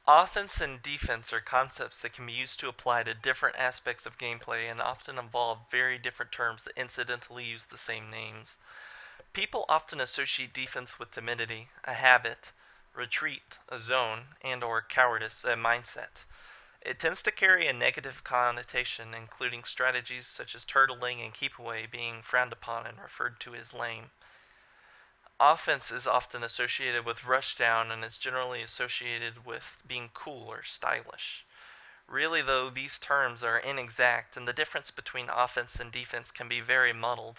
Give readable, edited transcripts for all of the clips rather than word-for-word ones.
Offense and defense are concepts that can be used to apply to different aspects of gameplay and often involve very different terms that incidentally use the same names. People often associate defense with timidity, a habit, retreat, a zone, and or cowardice, a mindset. It tends to carry a negative connotation, including strategies such as turtling and keep away being frowned upon and referred to as lame. Offense is often associated with rushdown and is generally associated with being cool or stylish. Really, though, these terms are inexact, and the difference between offense and defense can be very muddled,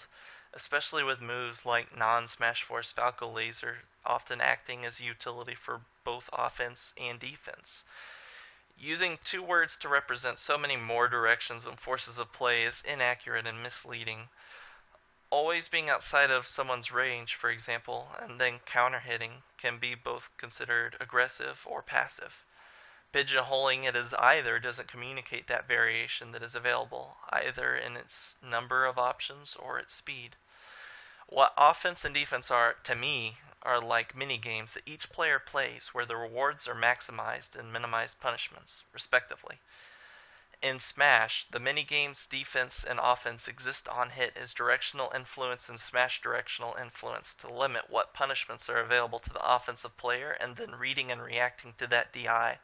especially with moves like non-Smash Force Falco Laser often acting as a utility for both offense and defense. Using two words to represent so many more directions and forces of play is inaccurate and misleading. Always being outside of someone's range, for example, and then counter-hitting can be both considered aggressive or passive. Pigeonholing it as either doesn't communicate that variation that is available, either in its number of options or its speed. What offense and defense are, to me, are like mini-games that each player plays where the rewards are maximized and minimized punishments, respectively. In Smash, the minigames defense and offense exist on hit as directional influence and Smash directional influence to limit what punishments are available to the offensive player and then reading and reacting to that DI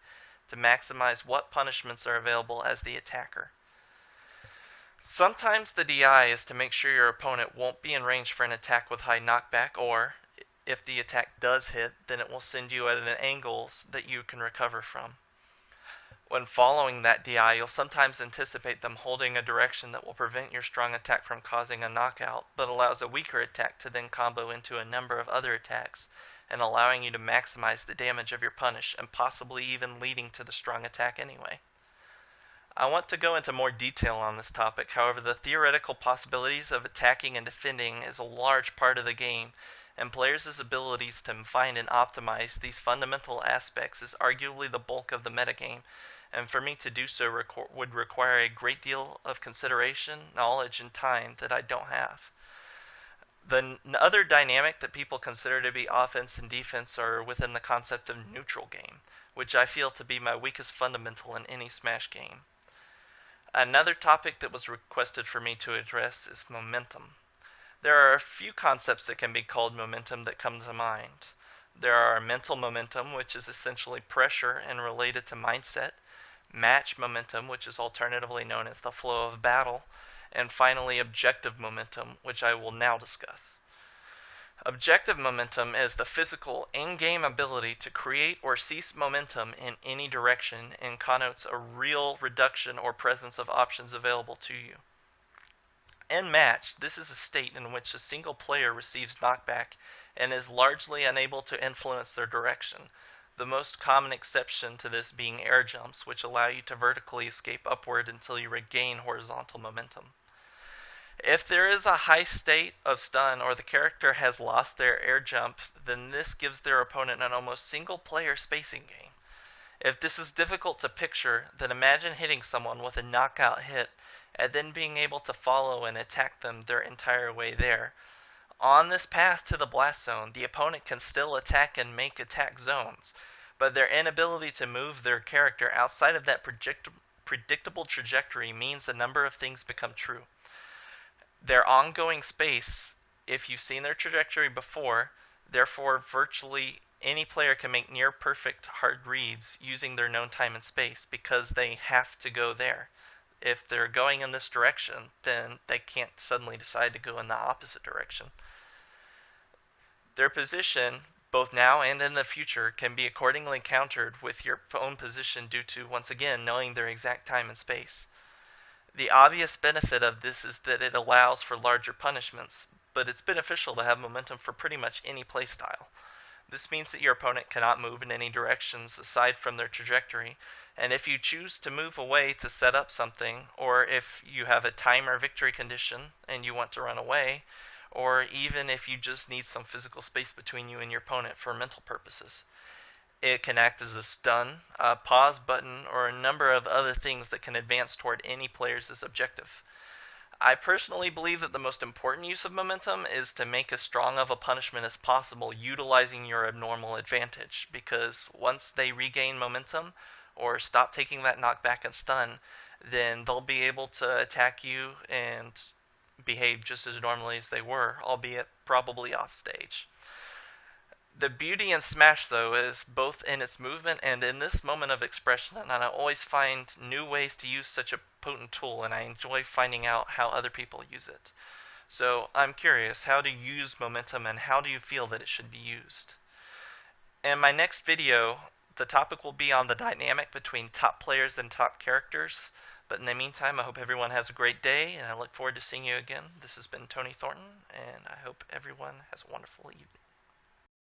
to maximize what punishments are available as the attacker. Sometimes the DI is to make sure your opponent won't be in range for an attack with high knockback, or if the attack does hit, then it will send you at an angle that you can recover from. When following that DI, you'll sometimes anticipate them holding a direction that will prevent your strong attack from causing a knockout, but allows a weaker attack to then combo into a number of other attacks, and allowing you to maximize the damage of your punish, and possibly even leading to the strong attack anyway. I want to go into more detail on this topic, however the theoretical possibilities of attacking and defending is a large part of the game, and players' abilities to find and optimize these fundamental aspects is arguably the bulk of the metagame, and for me to do so would require a great deal of consideration, knowledge, and time that I don't have. The other dynamic that people consider to be offense and defense are within the concept of neutral game, which I feel to be my weakest fundamental in any Smash game. Another topic that was requested for me to address is momentum. There are a few concepts that can be called momentum that come to mind. There are mental momentum, which is essentially pressure and related to mindset, match momentum, which is alternatively known as the flow of battle, and finally objective momentum, which I will now discuss. Objective momentum is the physical in-game ability to create or cease momentum in any direction and connotes a real reduction or presence of options available to you. In match, this is a state in which a single player receives knockback and is largely unable to influence their direction, the most common exception to this being air jumps, which allow you to vertically escape upward until you regain horizontal momentum. If there is a high state of stun or the character has lost their air jump, then this gives their opponent an almost single-player spacing game. If this is difficult to picture, then imagine hitting someone with a knockout hit and then being able to follow and attack them their entire way there. On this path to the blast zone, the opponent can still attack and make attack zones, but their inability to move their character outside of that predictable trajectory means a number of things become true. Their ongoing space, if you've seen their trajectory before, therefore virtually any player can make near perfect hard reads using their known time and space because they have to go there. If they're going in this direction, then they can't suddenly decide to go in the opposite direction. Their position, both now and in the future, can be accordingly countered with your own position due to, once again, knowing their exact time and space. The obvious benefit of this is that it allows for larger punishments, but it's beneficial to have momentum for pretty much any playstyle. This means that your opponent cannot move in any directions aside from their trajectory, and if you choose to move away to set up something, or if you have a timer victory condition and you want to run away, or even if you just need some physical space between you and your opponent for mental purposes, it can act as a stun, a pause button, or a number of other things that can advance toward any player's objective. I personally believe that the most important use of momentum is to make as strong of a punishment as possible, utilizing your abnormal advantage, because once they regain momentum or stop taking that knockback and stun, then they'll be able to attack you and behave just as normally as they were, albeit probably off stage. The beauty in Smash, though, is both in its movement and in this moment of expression, and I always find new ways to use such a potent tool, and I enjoy finding out how other people use it. So I'm curious, how do you use momentum, and how do you feel that it should be used? In my next video, the topic will be on the dynamic between top players and top characters. But in the meantime, I hope everyone has a great day, and I look forward to seeing you again. This has been Tony Thornton, and I hope everyone has a wonderful evening.